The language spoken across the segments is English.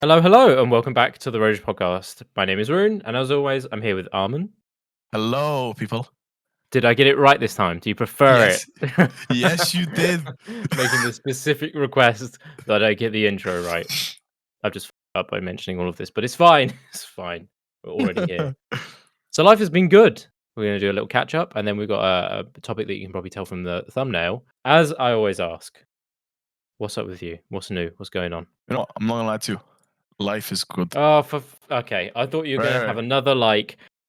Hello, hello, and welcome back to the Roadish podcast. My name is Rune, and as always, I'm here with Armand. Hello, people. Did I get it right this time? Do you prefer Yes, it? yes, you did. Making the specific request that I get the intro right. I've just f***ed up by mentioning all of this, but it's fine. It's fine. We're already here. So life has been good. We're going to do a little catch up, and then we've got a topic that you can probably tell from the thumbnail. As I always ask, what's up with you? What's new? What's going on? I'm not gonna lie to you. Life is good. Oh, okay. I thought you were Right, gonna right, have right. another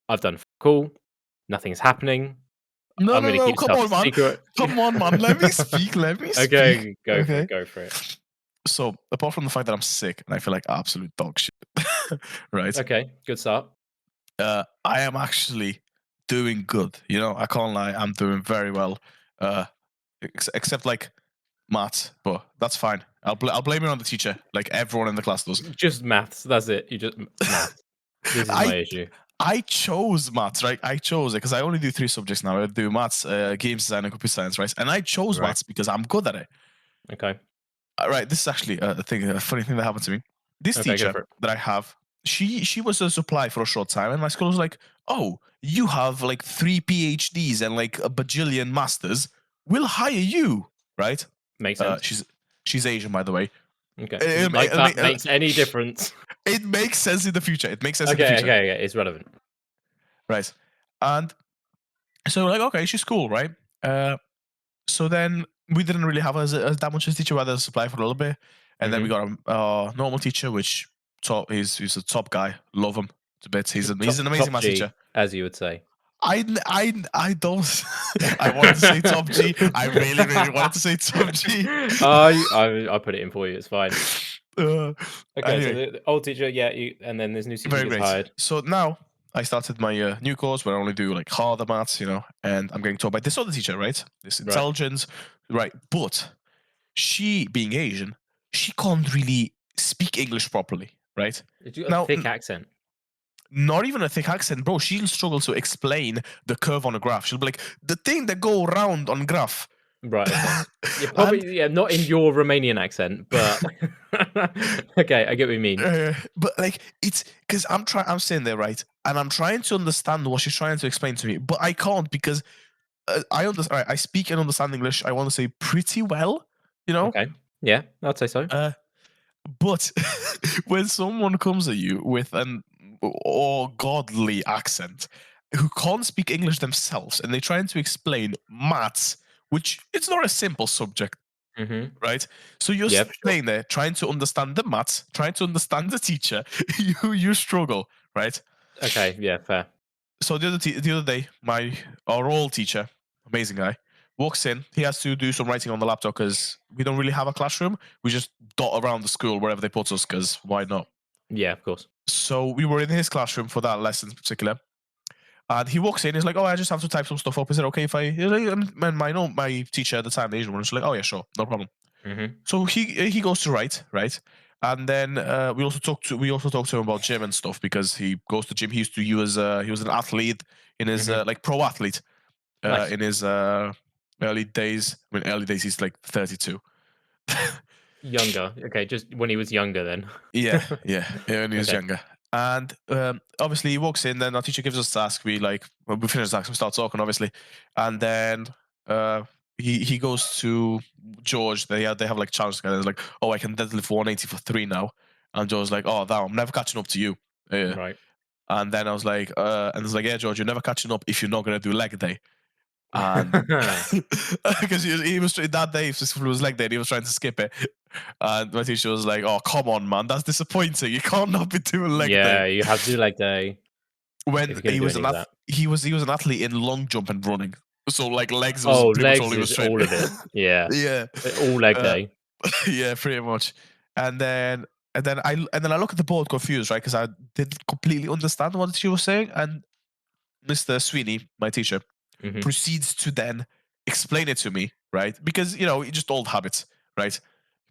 I've done cool. Nothing's happening. No, I'm no, gonna no. keep Come stuff on, man. secret. Come on, man. Let me speak. Let me speak. Okay, go for it. Okay. Go for it. So, apart from the fact that I'm sick and I feel like absolute dog shit, right? Okay, good start. I am actually doing good. I can't lie. I'm doing very well. Uh, except like maths, but that's fine. I'll blame it on the teacher, like everyone in the class does. Just maths. That's it. You just maths. This is my I issue. I chose maths, right? I chose it because I only do 3 subjects now. I do maths, games design, and computer science, right? And I chose Right. maths because I'm good at it. Okay. Right. This is actually a funny thing that happened to me. This Okay, go teacher for it. that I have, she was a supply for a short time, and my school was like, "Oh, you have like 3 PhDs and like a bajillion masters. We'll hire you." Right? Makes Uh, sense. she's she's Asian, by the way. Okay. It, Like it, that it, makes any difference. it makes sense in the future. It makes sense in the Okay, future, okay, okay. It's relevant. right? And so like, okay, she's cool, right? Uh, so then we didn't really have as that much as teacher. We had a supply for a little bit, and then we Mm-hmm. got a normal teacher, which he's a top guy. Love him to bits. He's an amazing Top math G, teacher. as you would say. I don't. I wanted to say top G. I really wanted to say top G. I put it in for you. It's fine. uh, Okay, so anyway, the old teacher, yeah, and then this new teacher very gets great. hired. So now I started my new course where I only do like harder maths, and I'm getting taught by this other teacher, right? This Right. intelligence, right? But she, being Asian, she can't really speak English properly, right? Did you got a Now, thick accent? not even a thick accent, bro. She'll struggle to explain the curve on a graph. She'll be like, the thing that go around on graph. Right, okay. Yeah, And probably, yeah, not in your Romanian accent, but okay, I get what you mean. but like it's because I'm sitting there, right, and I'm trying to understand what she's trying to explain to me, but I can't because I understand. Right, I speak and understand English. I want to say pretty well, you know. Okay. Yeah, I'd say so. Uh, But when someone comes at you with an godly accent who can't speak English themselves and they're trying to explain maths, which it's not a simple subject, Mhm. right? So you're Yeah, for sure. staying there trying to understand the maths, trying to understand the teacher, you struggle, right? Okay, yeah, fair. So the other day, our old teacher, amazing guy, walks in. He has to do some writing on the laptop because we don't really have a classroom. We just dot around the school wherever they put us because why not? Yeah, of course. So we were in his classroom for that lesson in particular. And he walks in, he's like, "Oh, I just have to type some stuff up. Is it okay if I?" He's like, and my teacher at the time, the Asian one, was like, "Oh yeah, sure, no problem." Mhm. So he goes to write, right? And then we also talked to him about gym and stuff because he goes to gym. He was an athlete in his Mhm. like pro athlete Nice. in his early days. I mean, early days. He's like 32. Younger. Okay, just when he was younger then. Yeah, when he was Okay. younger. And obviously he walks in. Then our teacher gives us a task. We finish the task. We start talking, obviously, and then uh, he goes to George. They have like challenge together. He's like, "Oh, I can deadlift 180 for 3 now," and George's like, "Oh, damn, I'm never catching up to you." Yeah. Right. And then I was like, and it's like, "Yeah, George, you're never catching up if you're not gonna do leg day." And because he was that day it was leg day, and he was trying to skip it. And my teacher was like, "Oh, come on, man, that's disappointing. You can't not be doing leg day." Yeah, you have to do leg day if When you're gonna do any of that. he was an athlete in long jump and running, so like legs was Oh, pretty much all legs he was is all training. of it. Yeah. Yeah, All leg uh, day. yeah, pretty much. And then I look at the board confused, right? Because I didn't completely understand what she was saying. And Mr. Sweeney, my teacher, Mhm. proceeds to then explain it to me, right? Because just old habits, right?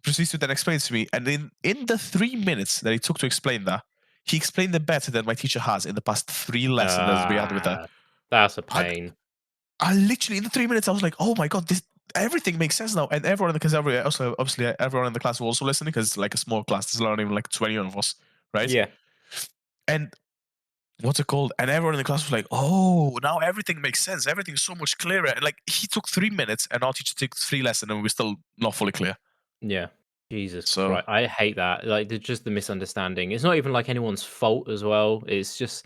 Proceeds to then explain it to me, and in the 3 minutes that he took to explain that, he explained it better than my teacher has in the past 3 lessons that we had with her. Ah, that's a And pain. I literally in the 3 minutes I was like, oh my god, this. everything makes sense now, and everyone because also obviously everyone in the class was also listening because like a small class. There's not even like 20 of us, right? Yeah. And what's it called? And everyone in the class was like, "Oh, now everything makes sense. Everything's so much clearer." And like he took 3 minutes, and our teacher took 3 lessons, and we're still not fully clear. Yeah. Jesus So Christ. I hate that. Like, there's just the misunderstanding. It's not even like anyone's fault as well. It's just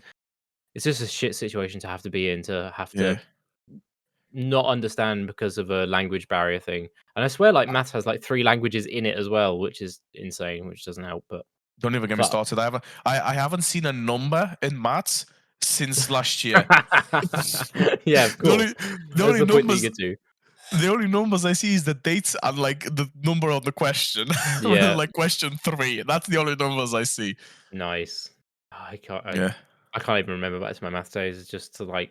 a shit situation to have to be in, to have yeah, to not understand because of a language barrier thing. And I swear, like, Uh, maths has like 3 languages in it as well, which is insane, which doesn't help, but don't even get me fuck. started. I haven't seen a number in maths since last year. Yeah, of the course. only the That's only the point that you numbers get to. the only numbers I see is the dates and like the number on the question. Yeah, Like question 3. That's the only numbers I see. nice. I can't Yeah. I can't even remember back to my math days. It's just like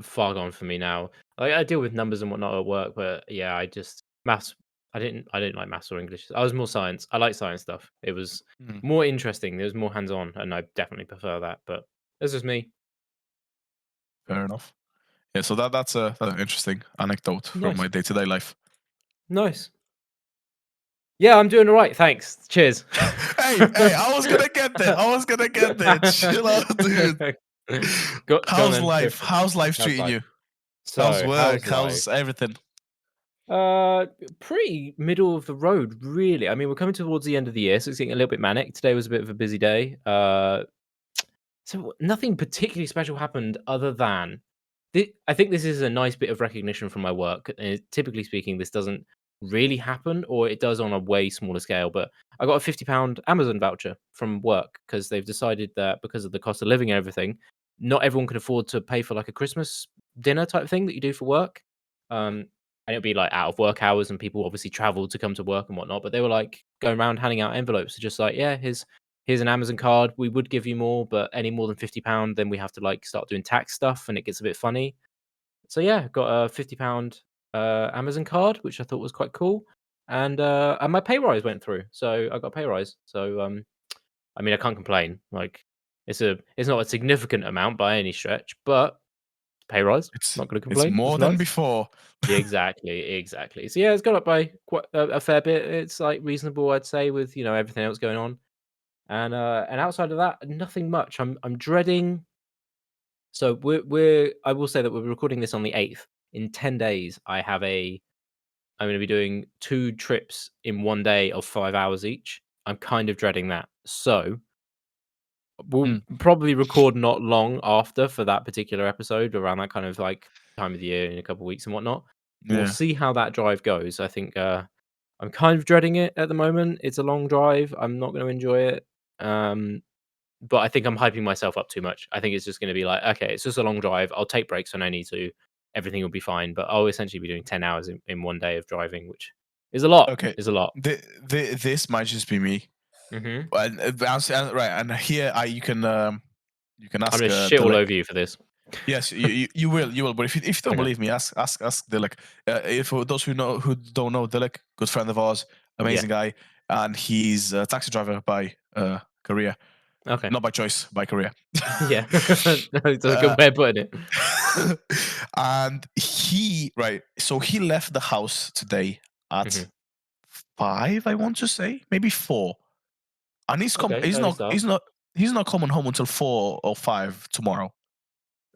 far gone for me now. Like, I deal with numbers and whatnot at work, but yeah, I just maths. I didn't like maths or English. I was more science. I like science stuff. It was Mm, more interesting. It was more hands on, and I definitely prefer that. But that's just me. fair enough. Yeah, so that's an interesting anecdote from Nice, my day-to-day life. nice. Yeah, I'm doing all right. Thanks. Cheers. Hey, I was gonna get there. I was gonna get there. Chill out, dude. Go on How's then. Go life? for it. How's life How's treating life? you? How's So, work? how's life? How's everything? Uh, Pretty middle of the road, really. I mean, we're coming towards the end of the year, so it's getting a little bit manic. Today was a bit of a busy day. So nothing particularly special happened other than I think this is a nice bit of recognition from my work. Typically speaking, this doesn't really happen, or it does on a way smaller scale. But I got a £50 Amazon voucher from work because they've decided that because of the cost of living and everything, not everyone can afford to pay for like a Christmas dinner type thing that you do for work. And it'll be like out of work hours, and people obviously travel to come to work and whatnot. But they were like going around handing out envelopes, just like, yeah, here's an Amazon card. We would give you more, but any more than £50, then we have to like start doing tax stuff, and it gets a bit funny. So yeah, got a £50 Amazon card, which I thought was quite cool, and my pay rise went through, so I got a pay rise. So I mean, I can't complain. Like, it's not a significant amount by any stretch, but pay rise. It's Not going to it's complain. It's more than nice. before. Yeah, exactly, exactly. So yeah, it's gone up by quite a fair bit. It's like reasonable, I'd say, with everything else going on. And outside of that, nothing much. I'm dreading. So I will say that we're recording this on the 8th. In 10 days, I'm going to be doing 2 trips in one day of 5 hours each. I'm kind of dreading that. So we'll Mm, probably record not long after for that particular episode, around that kind of like time of the year in a couple of weeks and whatnot. We'll yeah. see how that drive goes. I think I'm kind of dreading it at the moment. It's a long drive. I'm not going to enjoy it. Um, but I think I'm hyping myself up too much. I think it's just going to be like, okay, it's just a long drive. I'll take breaks when I need to. Everything will be fine. But I'll essentially be doing 10 hours in one day of driving, which is a lot. Okay. Is a lot. This might just be me. Hmm. And right, and here you can I'm ask going to shit all Dilek. over you for this. Yes, you will. But if you don't Okay. believe me, ask Dilek. If for those who don't know Dilek, good friend of ours, Yeah. amazing guy, and he's a taxi driver by career, Okay. not by choice, by career. Yeah. It's a uh, good way of putting it. and so he left the house today at Hmm. 5, I want to say, maybe 4, and Okay. Early start. he's not coming home until 4 or 5 tomorrow,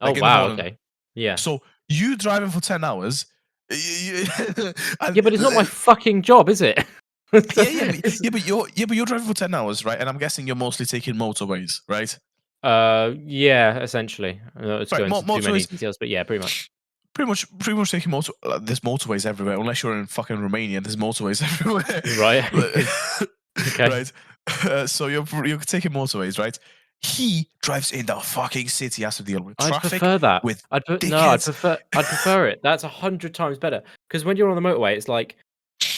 Oh, like in the wow. morning. Okay. Yeah. So you driving for 10 hours, and Yeah, but it's not my fucking job, is it? It's, but you're driving for 10 hours, right? And I'm guessing you're mostly taking motorways, right? yeah, essentially. Let's go Right, into too many motorways, details, but yeah, pretty much. pretty much taking there's motorways everywhere, unless you're in fucking Romania. There's motorways everywhere, Right. Okay. right? So you're taking motorways, right? He drives in the fucking city, has to deal with I'd traffic, prefer that. with I'd dickheads. prefer it. That's 100 times better. Because when you're on the motorway, it's like,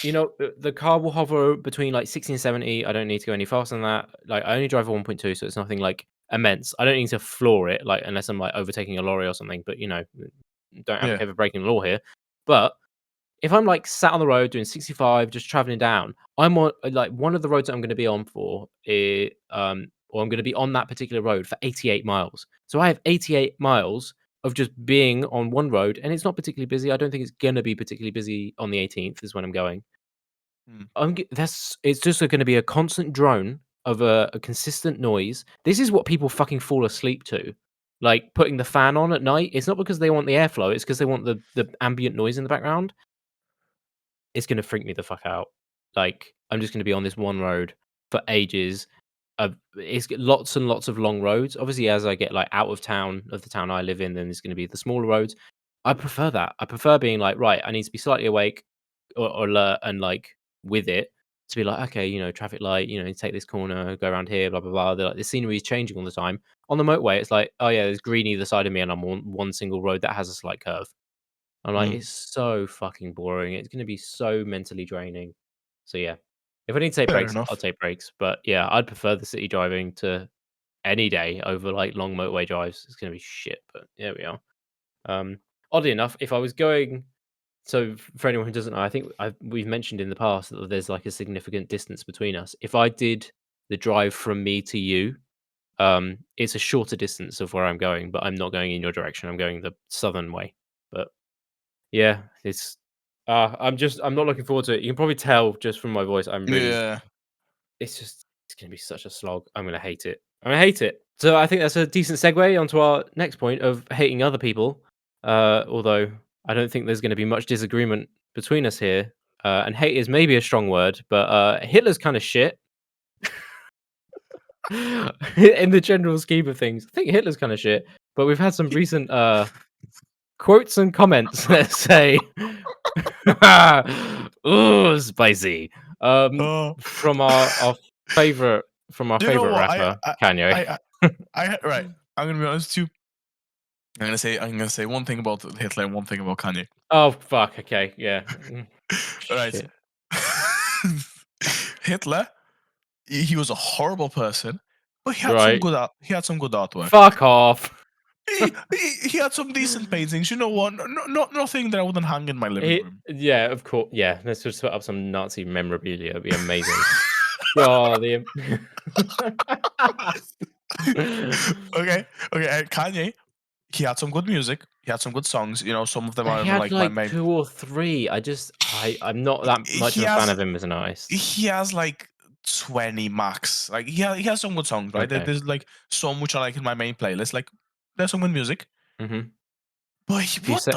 the car will hover between like 60 and 70. I don't need to go any faster than that. Like, I only drive a 1.2, so it's nothing like immense. I don't need to floor it, like, unless I'm like overtaking a lorry or something. But don't Yeah, advocate for breaking the law here. But if I'm like sat on the road doing 65, just traveling down, I'm on like one of the roads that I'm going to be on or I'm going to be on that particular road for 88 miles. So I have 88 miles of just being on one road, and it's not particularly busy. I don't think it's gonna be particularly busy on the 18th is when I'm going. Mm. It's just gonna be a constant drone of a consistent noise. This is what people fucking fall asleep to. Like, putting the fan on at night, it's not because they want the airflow, it's because they want the ambient noise in the background. It's gonna freak me the fuck out. Like, I'm just gonna be on this one road for ages. Lots and lots of long roads. Obviously, as I get, like, out of the town I live in, then there's gonna be the smaller roads. I prefer that. I prefer being like, "Right, I need to be slightly awake or alert and, like, with it to be like, okay, traffic light, take this corner, go around here, blah, blah, blah." The scenery is changing all the time. On the motorway, it's like, "Oh, yeah, there's green either side of me, and I'm on one single road that has a slight curve." I'm like, Mm. "It's so fucking boring. It's gonna be so mentally draining." So, yeah. If I need to take Fair breaks, I'll enough. take breaks, but, yeah, I'd prefer the city driving to any day over, like, long motorway drives. It's gonna be shit, but there we are. Um, Oddly enough, if I was going for anyone who doesn't know, I think we've mentioned in the past that there's, like, a significant distance between us. If I did the drive from me to you, it's a shorter distance of where I'm going, but I'm not going in your direction. I'm going the southern way. But yeah, I'm not looking forward to it. You can probably tell just from my voice. Yeah. It's gonna be such a slog. I'm gonna hate it. I'm gonna hate it. So I think that's a decent segue onto our next point of hating other people. Although I don't think there's gonna be much disagreement between us here. And hate is maybe a strong word, but Hitler's kind of shit. In the general scheme of things, I think Hitler's kind of shit. But we've had some recent quotes and comments that say, "Ooh, spicy," Oh, from favorite from our you know favorite what? rapper, Kanye. Right. I'm gonna be honest with you. I'm gonna say one thing about Hitler and one thing about Kanye. Oh fuck. Okay. Yeah. All right. Shit. Hitler, he was a horrible person, but he had some Right. good art. He had some good artwork. Fuck off. He had some decent paintings. You know what? Nothing that I wouldn't hang in my living room. Yeah. Of course. Yeah. Let's just put up some Nazi memorabilia. It'd be amazing. God. Okay, okay. And Kanye, he had some good music. He had some good songs. You know, some of them are He had like my like main. 2 or 3. I'm not that much He of a fan has of him as an artist. he has like 20 max. Like he has some good songs, right? Okay. There's like some which I like in my main playlist. Like there's some good music. Mhm. But You said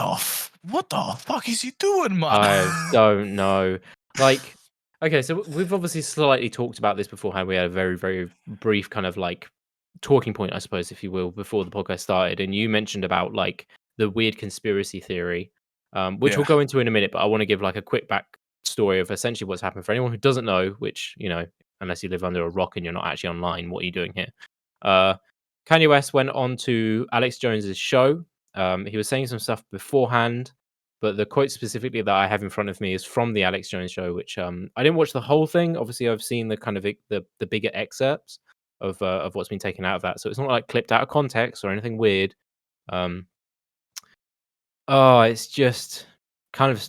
what the fuck is he doing, man? I don't know. Like, okay, so we've obviously slightly talked about this beforehand. We had a very, very brief kind of like talking point, I suppose, if you will, before the podcast started. And you mentioned about like the weird conspiracy theory, which we'll Yeah, go into in a minute. But I want to give like a quick back story of essentially what's happened for anyone who doesn't know, which, unless you live under a rock and you're not actually online, what are you doing here? Uh, Kanye West went on to Alex Jones's show. He was saying some stuff beforehand, but the quote specifically that I have in front of me is from the Alex Jones show, which I didn't watch the whole thing. Obviously, I've seen the kind of the bigger excerpts of what's been taken out of that, so it's not like clipped out of context or anything weird. Um, oh, it's just kind of.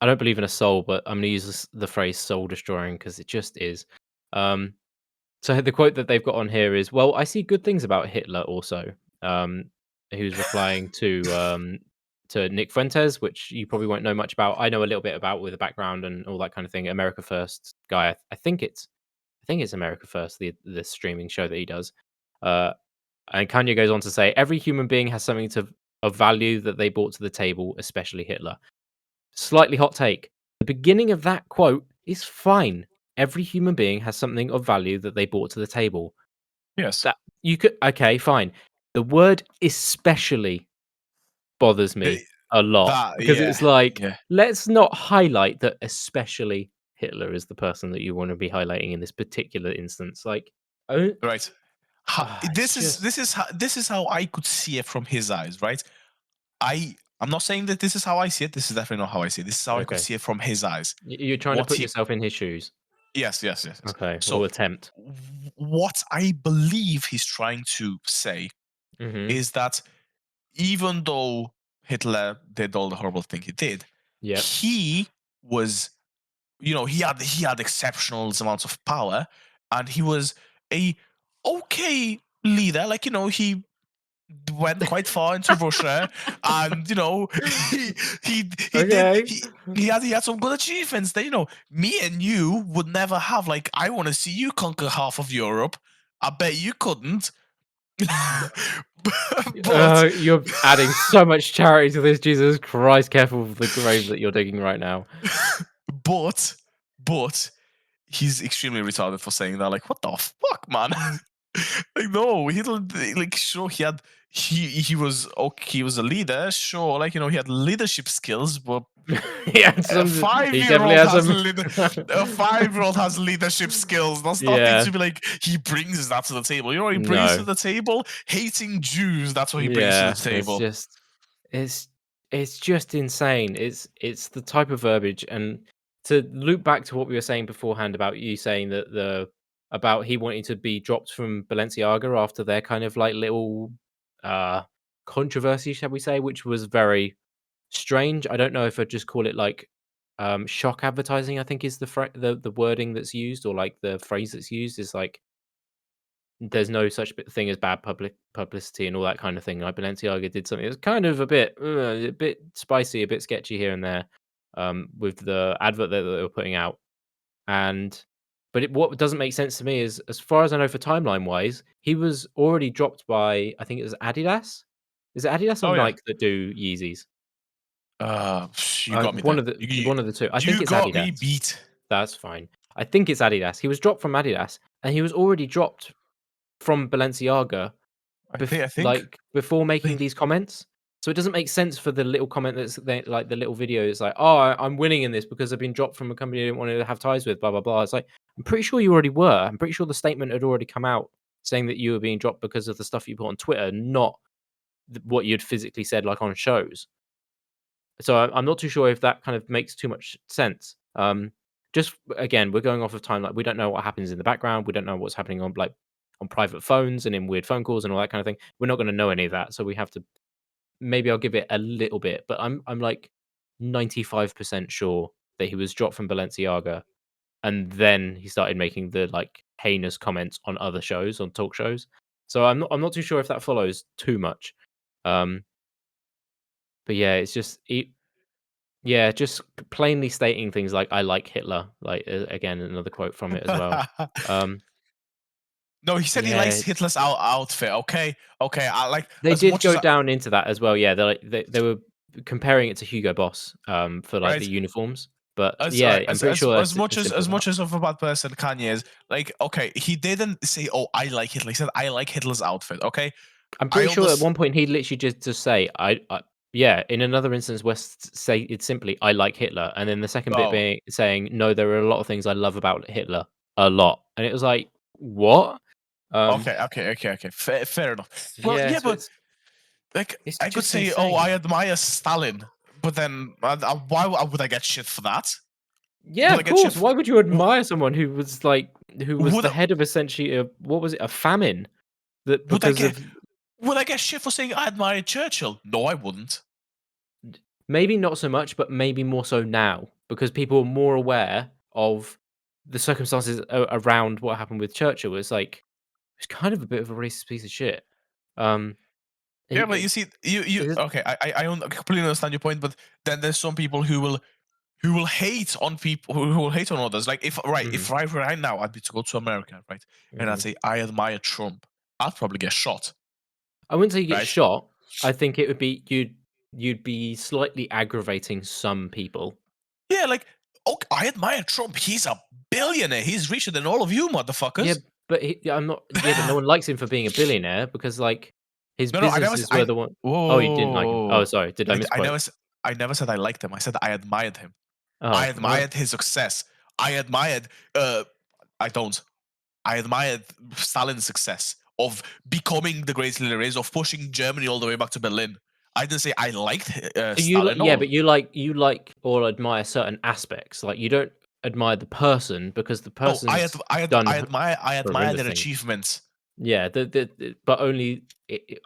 I don't believe in a soul, but I'm going to use the phrase "soul destroying" because it just is. Um, so the quote that they've got on here is, "Well, I see good things about Hitler also." Um, who's replying to Nick Fuentes, which you probably won't know much about. I know a little bit about with the background and all that kind of thing. America First guy. I think it's America First, the streaming show that he does. Uh, and Kanye goes on to say, "Every human being has something of value that they brought to the table, especially Hitler." Slightly hot take. The beginning of that quote is fine. Every human being has something of value that they brought to the table. yes. That you could okay, fine. The word especially bothers Eh, me a lot That because yeah, it's like, yeah. let's not highlight that especially Hitler is the person that you want to be highlighting in this particular instance. Like, oh, Right. it's just This is how I could see it from his eyes, right? I'm not saying that this is how I see it. This is definitely not how I see it. This is how I could okay. see it from his eyes. You're trying to What put he yourself in his shoes. Yes, yes, yes, yes. Okay, So or attempt. what I believe he's trying to say Mhm. is that even though Hitler did all the horrible thing he did, Yep. he was, he had exceptional amounts of power, and he was a okay leader. Like he went quite far into Russia, and he he did Okay. he had some good achievements. That me and you would never have. Like, I want to see you conquer half of Europe. I bet you couldn't. but You're adding so much charity to this. Jesus Christ! Careful of the grave that you're digging right now. but but he's extremely retarded for saying that. Like, what the fuck, man? Like, no, like, sure, he was okay, he was a leader, sure, like, he had leadership skills, but He had a some. He definitely 5-year-old had has some. a 5-year-old has leadership skills. That's nothing Yeah. to be like he brings that to the table. You know what he brings to No. the table? Hating Jews. That's what he brings to the Yeah. It's table. just. It's. It's just insane. It's the type of verbiage, and to loop back to what we were saying beforehand about you saying that about he wanting to be dropped from Balenciaga after their kind of like little uh controversy, shall we say, which was very strange. I don't know if I'd just call it like shock advertising, I think is the wording that's used, or like the phrase that's used is like there's no such thing as bad publicity and all that kind of thing. Like Balenciaga did something that was kind of a bit spicy, a bit sketchy here and there, with the advert that they were putting out. And what doesn't make sense to me is, as far as I know, for timeline wise, he was already dropped by, I think it was Adidas. Is it Adidas or Oh yeah. Nike that do Yeezys? You got me One there. of the You, one of the two. I think you it's got me Adidas. beat. That's fine. I think it's Adidas. He was dropped from Adidas, and he was already dropped from Balenciaga I think like, before making like these comments. So it doesn't make sense for the little comment that's they like the little video is like, "Oh, I'm winning in this because I've been dropped from a company I didn't want to have ties with, blah, blah, blah." It's like, I'm pretty sure you already were. I'm pretty sure the statement had already come out saying that you were being dropped because of the stuff you put on Twitter, not what you'd physically said, like, on shows. So I'm not too sure if that kind of makes too much sense. Just again, we're going off of time. Like, we don't know what happens in the background. We don't know what's happening on like on private phones and in weird phone calls and all that kind of thing. We're not going to know any of that. So we have to, maybe I'll give it a little bit, but I'm like 95% sure that he was dropped from Balenciaga, and then he started making the like heinous comments on other shows, on talk shows. So I'm not too sure if that follows too much. Um, but yeah, it's just yeah, just plainly stating things like "I like Hitler," like, again, another quote from it as well. Um, No, he said he yeah, likes Hitler's outfit. Okay, okay. I like they as did much as go down into that as well, yeah, they're like they were comparing it to Hugo Boss, for, like, the right. uniforms, but, As yeah, I'm pretty sure as that's much as simple as that. much as of a bad person Kanye is, like, okay, he didn't say, "Oh, I like Hitler." He said, "I like Hitler's outfit." Okay, I'm I pretty sure at understand. one point he literally just say, I yeah, in another instance, West say it's simply, "I like Hitler," and then the second bit Oh, being saying, "No, there are a lot of things I love about Hitler, a lot," and it was like, "What?" Um, okay. Fair enough. Well, yeah, yeah, so but like, it's I could just say, "Oh, I insane. admire Stalin," but then why would I get shit for that? Yeah, Would I of get shit? course. Why would you w- admire someone who was like who was Would the head of essentially a what was it, a famine that would I because get of would I get shit for saying I admire Churchill? No, I wouldn't. maybe not so much, but maybe more so now because people are more aware of the circumstances around what happened with Churchill. It's like it's kind of a bit of a racist piece of shit. Um, Yeah, but he, you see, you it, okay? I completely understand your point, but then there's some people who will hate on people who will hate on others. Like, mhm, if right now I'd be to go to America, right, and I'd mhm. say I admire Trump, I'd probably get shot, I wouldn't say you get right? shot. I think it would be you'd be slightly aggravating some people. Yeah, like, okay, I admire Trump. He's a billionaire. He's richer than all of you, Yeah, motherfuckers. but yeah, I'm not. Yeah, but no one likes him for being a billionaire because, like, his No, no, I never. businesses were the one. Whoa, Oh, you didn't like him. Oh, whoa, sorry. Did I I misquote? never, I never said I liked him. I said I admired him. I Oh, well, admired his success. I admired. I don't. I admired Stalin's success of becoming the greatest leader is, of pushing Germany all the way back to Berlin. I didn't say I liked so you Stalin. yeah, No, but you like or admire certain aspects. Like you don't admire the person because the no, person's done I admire horrendous their things. achievements. Yeah, but only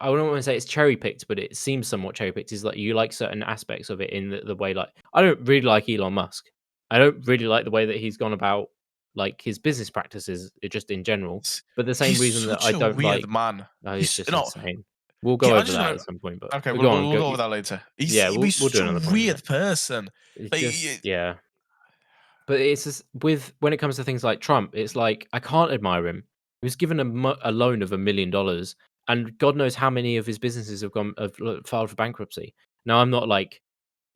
I wouldn't want to say it's cherry picked, but it seems somewhat cherry picked. Is like you like certain aspects of it in the way. Like I don't really like Elon Musk. I don't really like the way that he's gone about like his business practices, just in general. But the same He's reason that such I a don't weird like, man. oh, he's He's just insane. We'll go I over just that want at some point, but to. Okay, but we'll, go we'll on, we'll go. go over that later. Yeah, He's we'll do such a another point on it. weird person. It's Like, just yeah. But it's just with when it comes to things like Trump, it's like I can't admire him. He was given a loan of $1 million, and God knows how many of his businesses have filed for bankruptcy. Now, I'm not like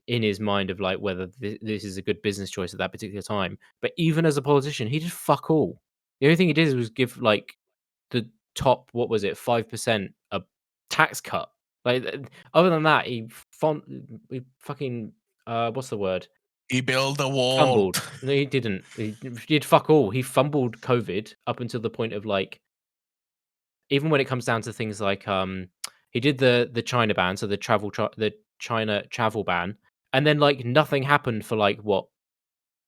in his mind of like whether this is a good business choice at that particular time. But even as a politician, he did fuck all. The only thing he did was give like the top, what was it, 5% a tax cut. Like other than that, he fucking what's the word? he built a wall. Fumbled. No, he didn't. He did fuck all. He fumbled COVID up until the point of like, even when it comes down to things like, he did the China ban, so the China travel ban, and then like nothing happened for like what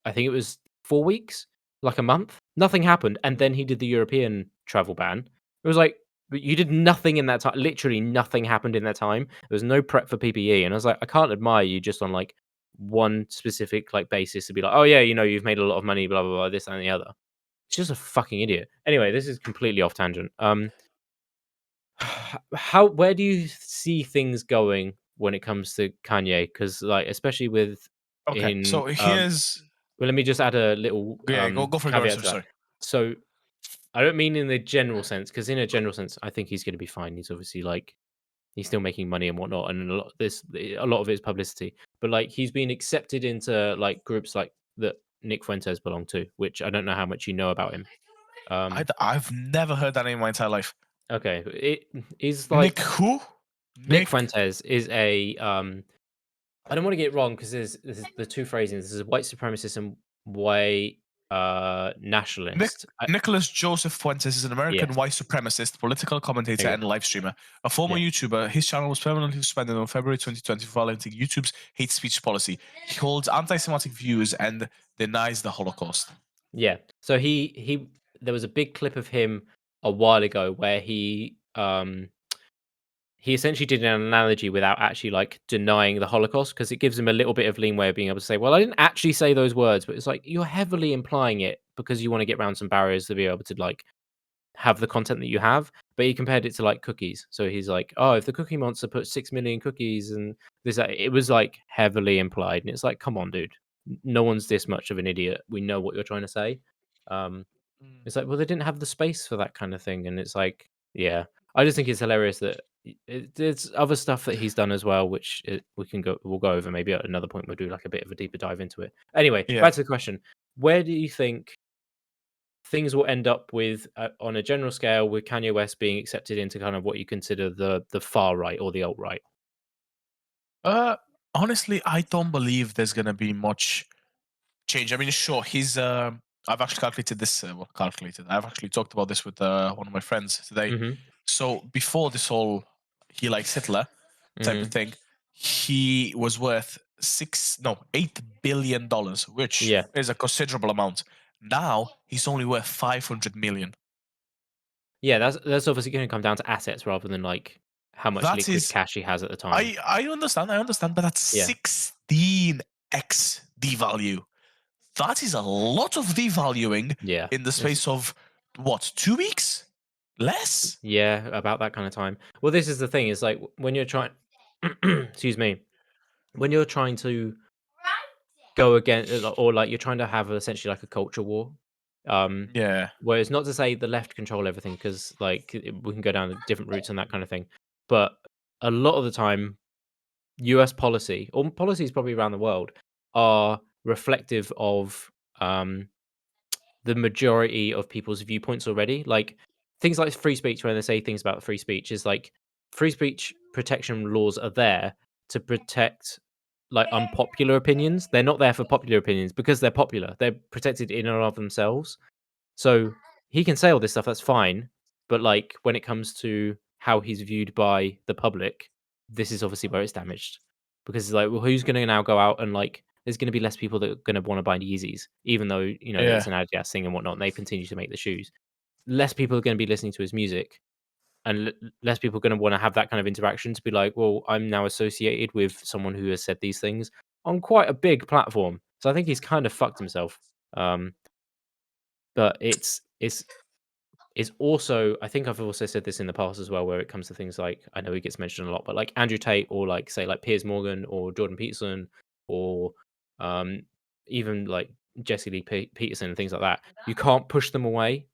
I think it was 4 weeks, like a month. Nothing happened, and then he did the European travel ban. It was like, but you did nothing in that time. Literally nothing happened in that time. There was no prep for PPE, and I was like, I can't admire you just on like one specific like basis to be like, oh yeah, you've made a lot of money, blah blah blah, this and the other. It's just a fucking idiot. Anyway, this is completely off tangent. How where do you see things going when it comes to Kanye? Because like, especially with Okay, in so here's well, let me just add a little yeah. Go for it. Go caveat first. to that. Sorry. So I don't mean in the general sense, because in a general sense, I think he's going to be fine. He's obviously like he's still making money and whatnot, and a lot of it is publicity. But like he's been accepted into like groups like that Nick Fuentes belonged to, which I don't know how much you know about him. Um, I've never heard that name in my entire life. okay, it is Nick like who? Nick Nick. Fuentes is a I don't want to get it wrong because there's the two phrasings. This is white supremacist and white Nick nationalist. Nicholas Joseph Fuentes is an American Yes, white supremacist, political commentator, there you and go. live streamer. A former Yeah, YouTuber, his channel was permanently suspended on February 2020 for violating YouTube's hate speech policy. He holds anti-Semitic views and denies the Holocaust. yeah. So he there was a big clip of him a while ago where he essentially did an analogy without actually like denying the Holocaust because it gives him a little bit of leeway of being able to say, well, I didn't actually say those words, but it's like you're heavily implying it because you want to get around some barriers to be able to like have the content that you have. But he compared it to like cookies. So he's like, oh, if the Cookie Monster put 6 million cookies and this, it was like heavily implied. And it's like, come on, dude. No one's this much of an idiot. We know what you're trying to say. Um, it's like, well, they didn't have the space for that kind of thing, and it's like, yeah, I just think it's hilarious that there's other stuff that he's done as well, which we'll go over maybe at another point. We'll do like a bit of a deeper dive into it. Anyway, Yeah. back to the question: where do you think things will end up with on a general scale with Kanye West being accepted into kind of what you consider the far right or the alt right? Uh, Honestly, I don't believe there's gonna be much change. I mean, sure, he's. I've actually calculated this. Well, calculated. I've actually talked about this with one of my friends today. Hmm. So before this whole he likes Hitler type of Hmm. thing, he was worth $8 billion, which Yeah, is a considerable amount. Now he's only worth 500 million. yeah, that's obviously going to come down to assets rather than like how much That liquid is, cash he has at the time. I understand, but that's Yeah, 16x devalue. That is a lot of devaluing yeah. in the space of what, 2 weeks? Less? Yeah, about that kind of time. Well, this is the thing, is like when you're trying excuse me, when you're trying to go again or like you're trying to have essentially like a culture war. Um Yeah. whereas not to say the left control everything because like we can go down different routes and that kind of thing. But a lot of the time US policy or policies probably around the world are reflective of the majority of people's viewpoints already. Like things like free speech, when they say things about free speech, is like free speech protection laws are there to protect like unpopular opinions. They're not there for popular opinions because they're popular. They're protected in and of themselves. So he can say all this stuff, that's fine. But like when it comes to how he's viewed by the public, this is obviously where it's damaged. Because it's like, well, who's gonna now go out and like there's gonna be less people that are gonna want to buy Yeezys, even though, it's Yeah. an Adidas thing and whatnot, and they continue to make the shoes. Less people are gonna be listening to his music and less people are gonna want to have that kind of interaction to be like, well, I'm now associated with someone who has said these things on quite a big platform. So I think he's kind of fucked himself. Um, but it's is also I think I've also said this in the past as well, where it comes to things like I know he gets mentioned a lot, but like Andrew Tate or like say like Piers Morgan or Jordan Peterson or um, even like Jesse Lee Peterson and things like that. You can't push them away.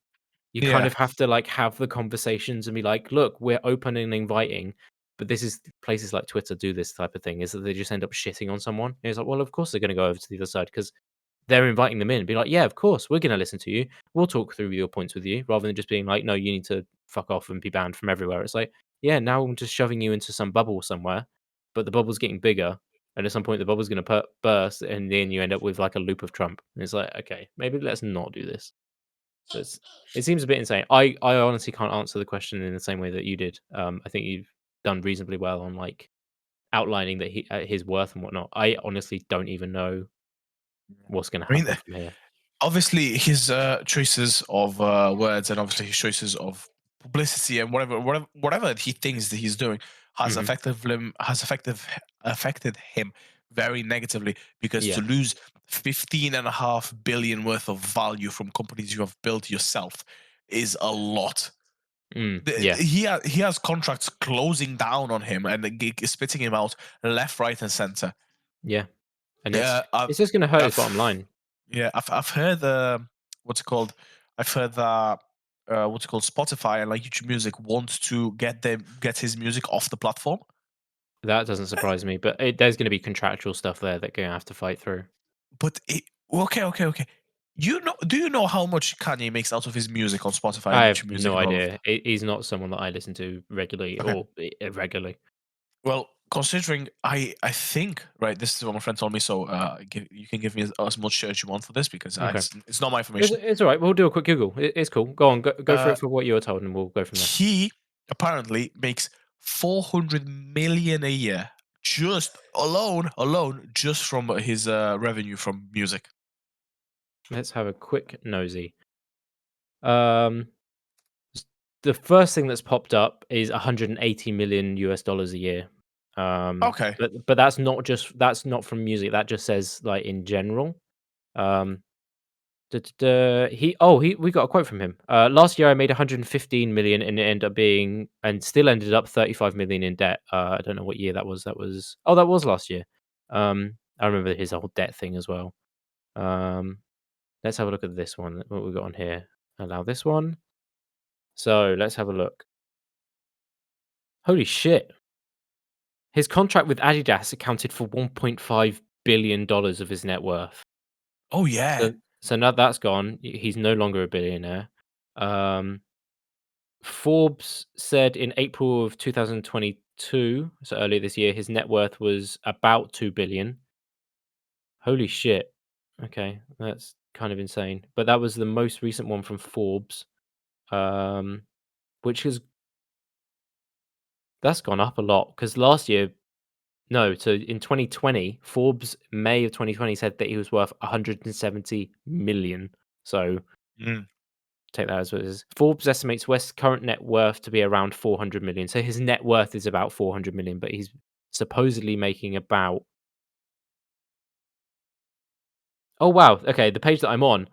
You kind Yeah. of have to like have the conversations and be like, look, we're open and inviting, but this is places like Twitter do this type of thing, is that they just end up shitting on someone. And it's like, well, of course they're going to go over to the other side because they're inviting them in and be like, "Yeah, of course, we're gonna listen to you. We'll talk through your points with you," rather than just being like, "No, you need to fuck off and be banned from everywhere." It's like, yeah, now I'm just shoving you into some bubble somewhere, but the bubble's getting bigger, and at some point the bubble's gonna burst, and then you end up with like a loop of Trump. And it's like, okay, maybe let's not do this. So it seems a bit insane. I honestly can't answer the question in the same way that you did. I think you've done reasonably well on like outlining that his worth and whatnot. I honestly don't even know what's gonna I mean, happen from here. obviously his choices of words and obviously his choices of publicity and whatever he thinks that he's doing has Mhm. affected him very negatively, because to Yeah. lose 15.5 billion worth of value from companies you have built yourself is a lot. Yeah. He has contracts closing down on him and spitting him out left, right, and center. Yeah. And Yeah, it's just gonna hurt his bottom I've line. yeah, I've heard what's it called? I've heard that what's it called? Spotify and like YouTube Music want to get his music off the platform. That doesn't surprise me, but there's gonna be contractual stuff there that gonna have to fight through. But okay. Do you know how much Kanye makes out of his music on Spotify and I have YouTube Music no and all of idea. He's not someone that I listen to regularly Okay. or irregularly. Well, considering I think right, this is what my friend told me. So you can give me as much shit as you want for this, because Okay. it's not my It's information. it's alright. We'll do a quick Google. It's cool. Go on. Go for Uh, it for what you were told, and we'll go from there. he apparently makes 400 million a year, just alone just from his revenue from music. Let's have a quick nosy. Um, s the first thing that's popped up is $180 million a year. Okay. But that's not from music. That just says, like, in general. Um we got a quote from him. Last year I made 115 million and it ended up being and still ended up 35 million in debt. I don't know what year that was. That was last year. I remember his whole debt thing as well. Um, let's have a look at this one. What we got on here? Allow this one. So let's have a look. Holy shit! His contract with Adidas accounted for 1.5 billion dollars of his net worth. Oh yeah. So now that's gone. He's no longer a billionaire. Um, Forbes said in April of 2022, so earlier this year, his net worth was about 2 billion. Holy shit. Okay, that's kind of insane. But that was the most recent one from Forbes, um, which is that's gone up a lot because last year, no, so in 2020, Forbes May of 2020 said that he was worth 170 million. So Mm. take that as what it is. Forbes estimates West's current net worth to be around 400 million. So his net worth is about 400 million, but he's supposedly making about. Oh wow, okay. The page that I'm on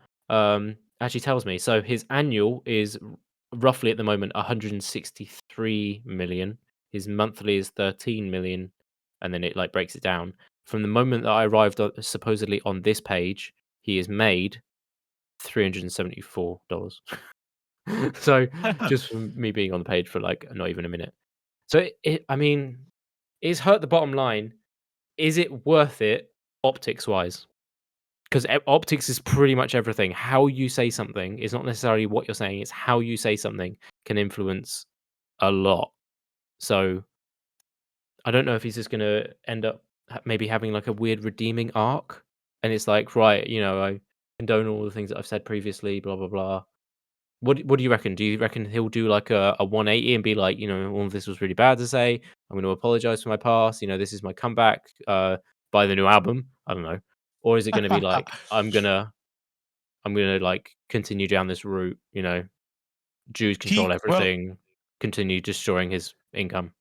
actually tells me. So his annual is roughly at the moment 163 million. His monthly is 13 million, and then it like breaks it down. From the moment that I arrived supposedly on this page, he has made $374. So, just from me being on the page for, like, not even a minute. So, I mean, it's hurt the bottom line. Is it worth it optics-wise? 'Cause optics is pretty much everything. How you say something is not necessarily what you're saying, it's how you say something can influence a lot. So, I don't know if he's just gonna end up maybe having, like, a weird redeeming arc, and it's like, "Right, I condone all the things that I've said previously, blah, blah, blah." What do you reckon? Do you reckon he'll do like a 180 and be like, all of this was really bad to say. I'm going to apologize for my past. This is my comeback. Buy the new album. I don't know. Or is it going to be like I'm gonna like continue down this route. Jews control Well, everything. Continue destroying his income.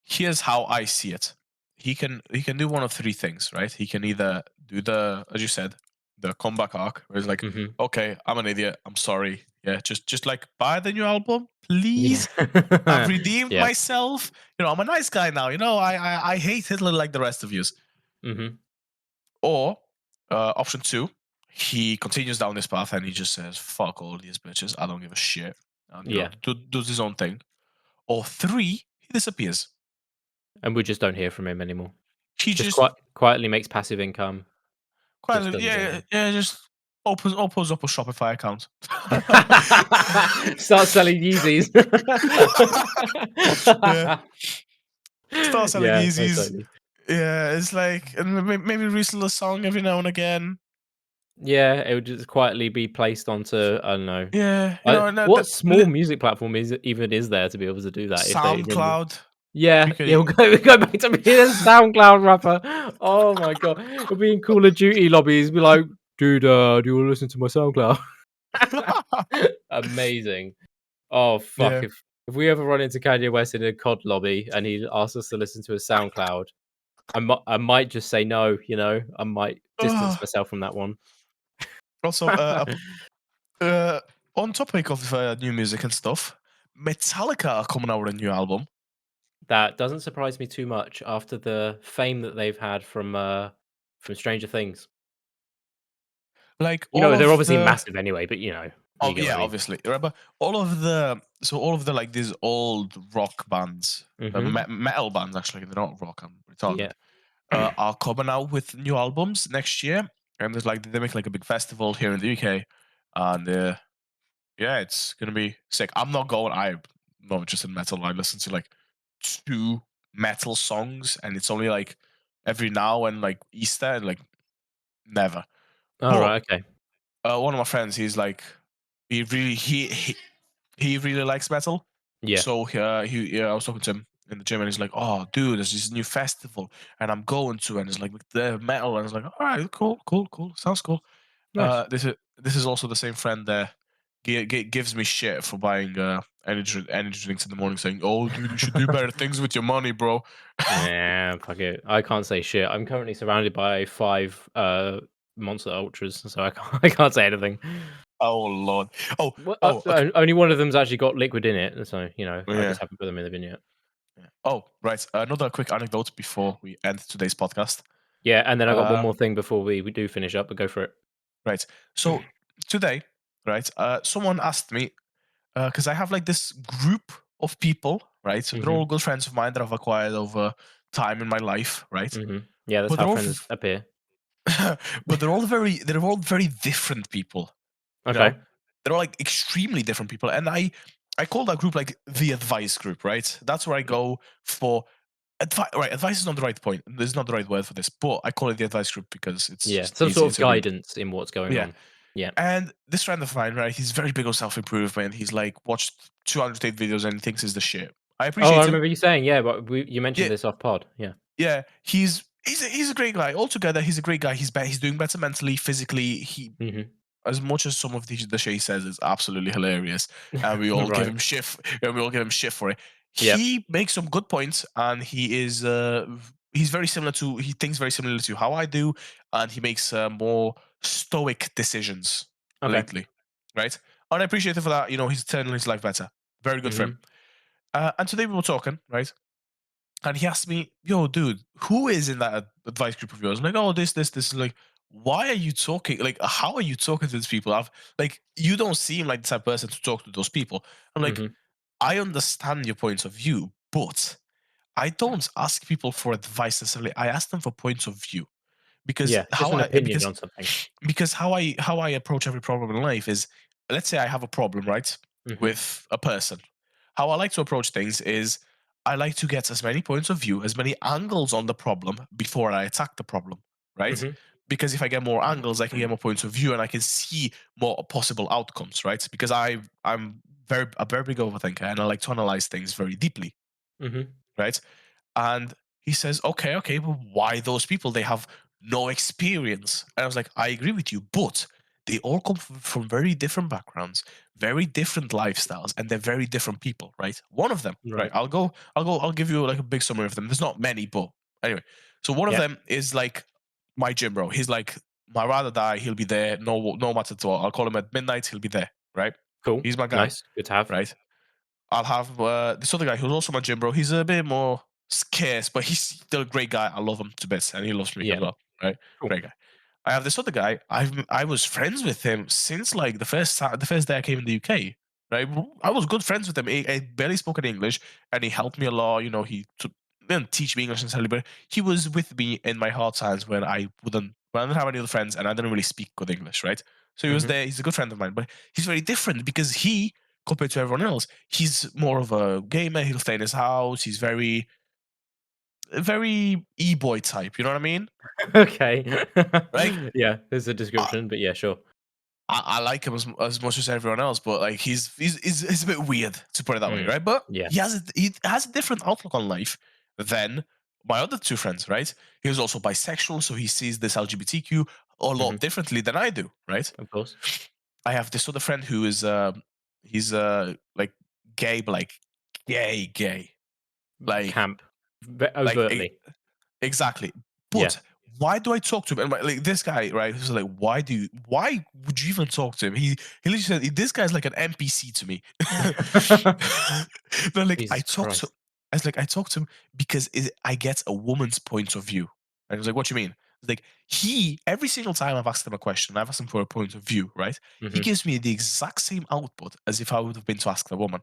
here's how I see it. He can do one of three things, right? He can either do the, as you said, the comeback arc, where it's like, Hmm. okay, I'm an idiot, I'm sorry, yeah, just like buy the new album, Yeah. please. I've redeemed Yeah. myself. I'm a nice guy now. I hate Hitler like the rest of yous. Mhm. Or option two, he continues down this path and he just says, "Fuck all these bitches. I don't give a shit." And Yeah. does his own thing. Or three, he disappears. And we just don't hear from him anymore. He Just just quietly makes passive income, just quietly, doesn't do yeah, anything. yeah, just opens up a Shopify account. Start selling Yeezys. Yeah, start selling Yeah, most Yeezys. certainly. Yeah, it's like, and maybe resell a song every now and again. Yeah, it would just quietly be placed onto, I don't know. Yeah, and What small music platform is there to be able to do that if they remove. SoundCloud. Yeah, You yeah, can, we'll go back to being a SoundCloud rapper. Oh my god. We'll be in Call of Duty lobbies, be like, "Dude, do you wanna listen to my SoundCloud?" Amazing. Oh, fuck, yeah. if we ever run into Kanye West in a COD lobby and he asks us to listen to his SoundCloud, I might just say no, I might distance Ah, myself from that one. also, uh, on topic of new music and stuff, Metallica are coming out with a new album. That doesn't surprise me too much after the fame that they've had from Stranger Things. Like all They're of obviously the massive anyway, but, you Oh get what I yeah, mean. obviously. Remember all of the like these old rock bands, Mhm. metal bands actually, they're not rock. I'm retarded. Yeah. Are coming out with new albums next year, and there's like they make like a big festival here in the UK, and yeah, it's gonna be sick. I'm not going. I'm not interested in metal. I listen to like two metal songs, and it's only like every now and like Easter, and like never. But Alright, okay. one of my friends, he's like, he really likes metal. Yeah. So I was talking to him in the gym, and he's like, "Oh, dude, there's this new festival, and I'm going to, and it's like with the metal." And I was like, "All right, cool, cool, cool. Sounds cool." Nice. This is also the same friend that gives me shit for buying energy drinks in the morning, saying, "Oh, dude, you should do better things with your money, bro." Nah, fuck it. I can't say shit. I'm currently surrounded by 5, Monster Ultras, so I can't I can't say anything. Oh lord. Oh Well, okay. only one of them's actually got liquid in it, so, I Yeah. just haven't put them in the bin yet. Yeah. Oh right. Another quick anecdote before we end today's podcast. Yeah, and then I got one Uh, more thing before we do finish up, but go for it. right. So today, right, someone asked me because I have like this group of people, right? So they're all Mhm, good friends of mine that I've acquired over time in my life, right? mhm. Yeah, that's But how they're all, friends appear. but they're all very different people. You know, Okay. they're all like extremely different people, and I call that group like the advice group, right? That's where I go for advice. Right, advice is not the right point. There's not the right word for this, but I call it the advice group because it's Yeah, just some sort easier of to read. guidance in what's going Yeah. on. Yeah. And this friend of mine, right, he's very big on self improvement. He's like watched 208 videos and thinks he's the shit. I Oh, I appreciate him. remember you saying, yeah, but you mentioned Yeah, this off pod. Yeah. yeah. He's a great guy. Altogether, he's a great guy. He's doing better mentally, physically. He Mhm. As much as some of the shit he says is absolutely hilarious, and we all give Right. him shit, and we all give him shit for it. Yep. He makes some good points, and he's very similar to he thinks very similarly to how I do, and he makes more stoic decisions Okay. lately, right? And I appreciate it for that. He's turning his life better. Very good for him. Mhm. And today we were talking, right? And he asked me, "Yo, dude, who is in that advice group of yours?" I'm like, "Oh, this." Like, why are you talking? Like, how are you talking to these people? You don't seem like the type of person to talk to those people. I'm like, Mhm. I understand your points of view, but I don't ask people for advice necessarily. I ask them for points of view because Yeah, just an opinion because on something. how I approach every problem in life is, let's say I have a problem, right, Mhm. with a person. How I like to approach things is I like to get as many points of view, as many angles on the problem before I attack the problem, right? Mhm. Because if I get more angles, I can get more points of view and I can see more possible outcomes, right? Because I'm a very big overthinker and I like to analyze things very deeply, Mhm. right? And he says, "Okay, okay, but why those people? They have no experience." And I was like, "I agree with you, but they all come from very different backgrounds, very different lifestyles, and they're very different people, right? One of them, right? Right. I'll give you like a big summary of them. There's not many, but anyway. So one of Yeah. them is like my gym bro. He's like my ride or die. He'll be there, no matter what. I'll call him at midnight. He'll be there, right? Cool. He's my guy, Nice. Good to have. right? I'll have this other guy who's also my gym bro. He's a bit more scarce, but he's still a great guy. I love him to bits, and he loves me as Yeah. well. Right, Cool. great guy. I have this other guy. I was friends with him since like the first day I came in the UK. Right, I was good friends with him. I barely spoke any English, and he helped me a lot. You know, didn't teach me English necessarily, but he was with me in my hard times when I didn't have any other friends and I didn't really speak good English. Right, so he was Mhm. there. He's a good friend of mine, but he's very different because compared to everyone else, he's more of a gamer. He'll stay in his house. He's very e-boy type. You know what I mean? Okay. Like Yeah, there's a description, but yeah, sure. I like him as much as everyone else, but like he's a bit weird to put it that way, Mm. right? But Yeah. he has a different outlook on life than my other two friends, right? He was also bisexual, so he sees this LGBTQ a lot Mhm. differently than I do, right? Of course. I have this other friend who is he's like gay, but like gay, like Camp. Ve like overtly. exactly. Yeah. But why do I talk to him? And like this guy, right? Who's like, why would you even talk to him? He literally said, this guy's like an NPC to me. But like Jesus Christ. I talk to him because I get a woman's point of view. And I was like, what do you mean? Like every single time I've asked him a question, I've asked him for a point of view, right? He Mhm. gives me the exact same output as if I would have been to ask the woman.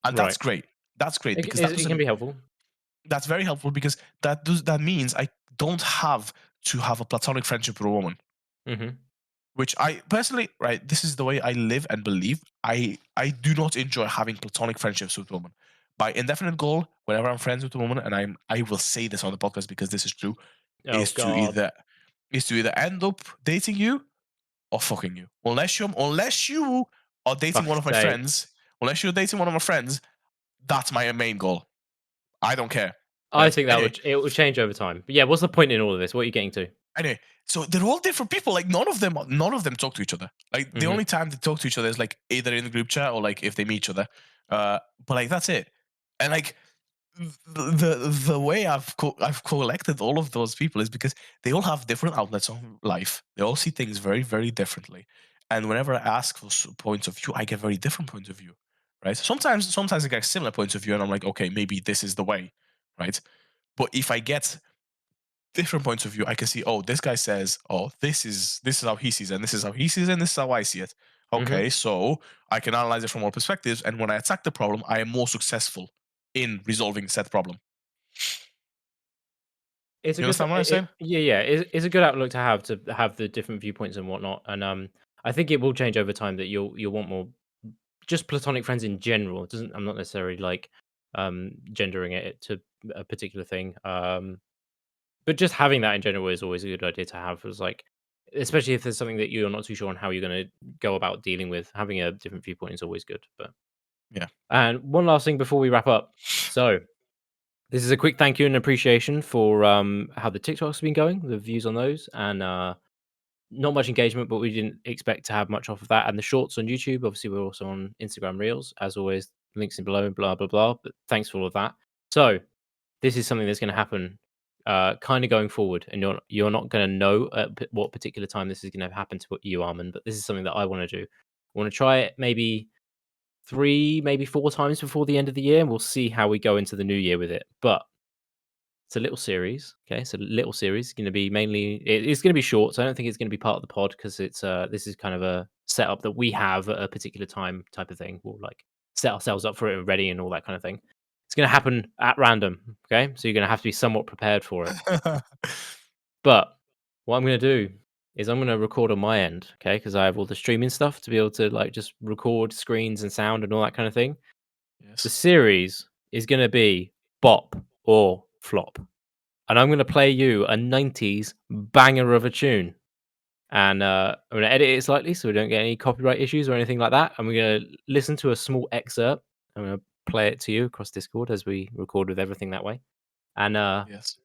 And that's Right. great. That's great because It can be helpful. that's very helpful because that means I don't have to have a platonic friendship with a woman, Mhm. which I personally, right, this is the way I live and believe. I do not enjoy having platonic friendships with women. My indefinite goal, whenever I'm friends with a woman, and I will say this on the podcast because this is true, Oh is to god. either end up dating you or fucking you. Unless you are dating one Fuck's of my sake. friends, unless you're dating one of my friends, that's my main goal. I don't care. I Right? think Anyway, it would change over time. But yeah, what's the point in all of this? What are you getting to? Anyway, so they're all different people. Like none of them talk to each other. Like the Mhm. only time they talk to each other is like either in the group chat or like if they meet each other. But like that's it. And like the way I've collected all of those people is because they all have different outlets on life. They all see things very very differently. And whenever I ask for points of view, I get very different points of view. Right? Sometimes I get similar points of view, and I'm like, okay, maybe this is the way. Right? But if I get different points of view, I can see, oh, this guy says, oh, this is how he sees it, and this is how he sees it, and this is how I see it. Mhm. Okay, so I can analyze it from all perspectives, and when I attack the problem, I am more successful in resolving said problem. It's a You good understand what I'm saying? yeah, yeah, it's a good outlook to have the different viewpoints and whatnot, and, I think it will change over time that you'll want more just platonic friends in general. It doesn't I'm not necessarily, like, gendering it to a particular thing, but just having that in general is always a good idea to have. It's like especially if there's something that you're not too sure on how you're gonna go about dealing with, having a different viewpoint is always good, but Yeah. and one last thing before we wrap up. So this is a quick thank you and appreciation for how the TikToks have been going, the views on those, and not much engagement, but we didn't expect to have much off of that. And the shorts on YouTube, obviously, we're also on Instagram Reels, as always. Links in below, blah blah blah. But thanks for all of that. So this is something that's going to happen, kind of going forward, and you're not going to know at what particular time this is going to happen to you, Armand. But this is something that I want to do. I want to try it maybe 3, maybe 4 times before the end of the year, and we'll see how we go into the new year with it. But it's a little series, okay? It's a little series. Gonna be it's gonna be short, so I don't think it's gonna be part of the pod because this is kind of a setup that we have at a particular time type of thing. We'll, like, set ourselves up for it already and all that kind of thing. It's gonna happen at random, okay? So you're gonna have to be somewhat prepared for it. But what I'm gonna do is I'm gonna record on my end, okay? Because I have all the streaming stuff to be able to, like, just record screens and sound and all that kind of thing. The Yes. series is gonna be bop or flop. And I'm gonna play you a 90s banger of a tune, and, I'm gonna edit it slightly so we don't get any copyright issues or anything like that, and we're gonna listen to a small excerpt. I'm gonna play it to you across Discord as we record with everything that way, and, Yes.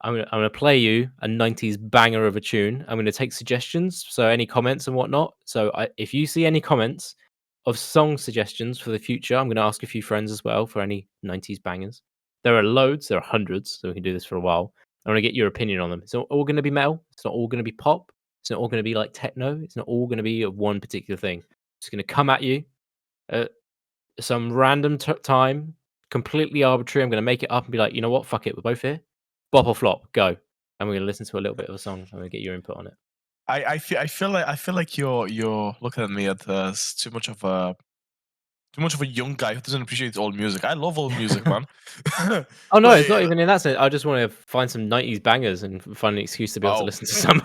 I'm gonna play you a 90s banger of a tune. I'm gonna take suggestions, so any comments and whatnot. So if you see any comments of song suggestions for the future, I'm gonna ask a few friends as well for any 90s bangers. There are loads, there are hundreds, so we can do this for a while. I wanna get your opinion on them. It's not all gonna be metal, it's not all gonna be pop, it's not all gonna be like techno, it's not all gonna be of one particular thing. It's gonna come at you. at some random time, completely arbitrary. I'm gonna make it up and be like, you know what? Fuck it, we're both here. Bop or flop, go. And we're gonna listen to a little bit of a song. I'm gonna get your input on it. I feel like you're looking at me as too much of a young guy who doesn't appreciate old music. I love old music, man. Oh no, it's Like, not even in that sense. I just want to find some '90s bangers and find an excuse to be able to oh, listen to some.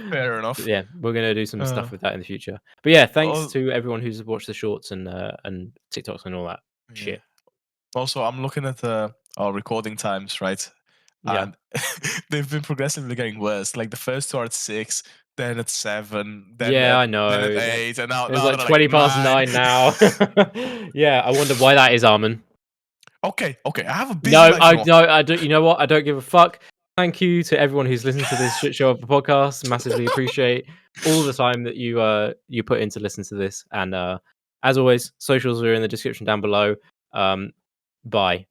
fair enough. Yeah, we're gonna do some Uh, stuff with that in the future. But yeah, thanks oh, to everyone who's watched the shorts and TikToks and all that yeah. shit. Also, I'm looking at our recording times, right? Yeah, And they've been progressively getting worse. Like the first two are at 6, then at 7, yeah, I then at know. 8, and It's now like they're like 20 past 9. 9 now. Yeah, I wonder why that is, Armin. Okay, okay. I have a busy No, life, I you know. don't. I don't. You know what? I don't give a fuck. Thank you to everyone who's listened to this shit show of a podcast. Massively appreciate all the time that you put in to listen to this. And as always, socials are in the description down below. Bye.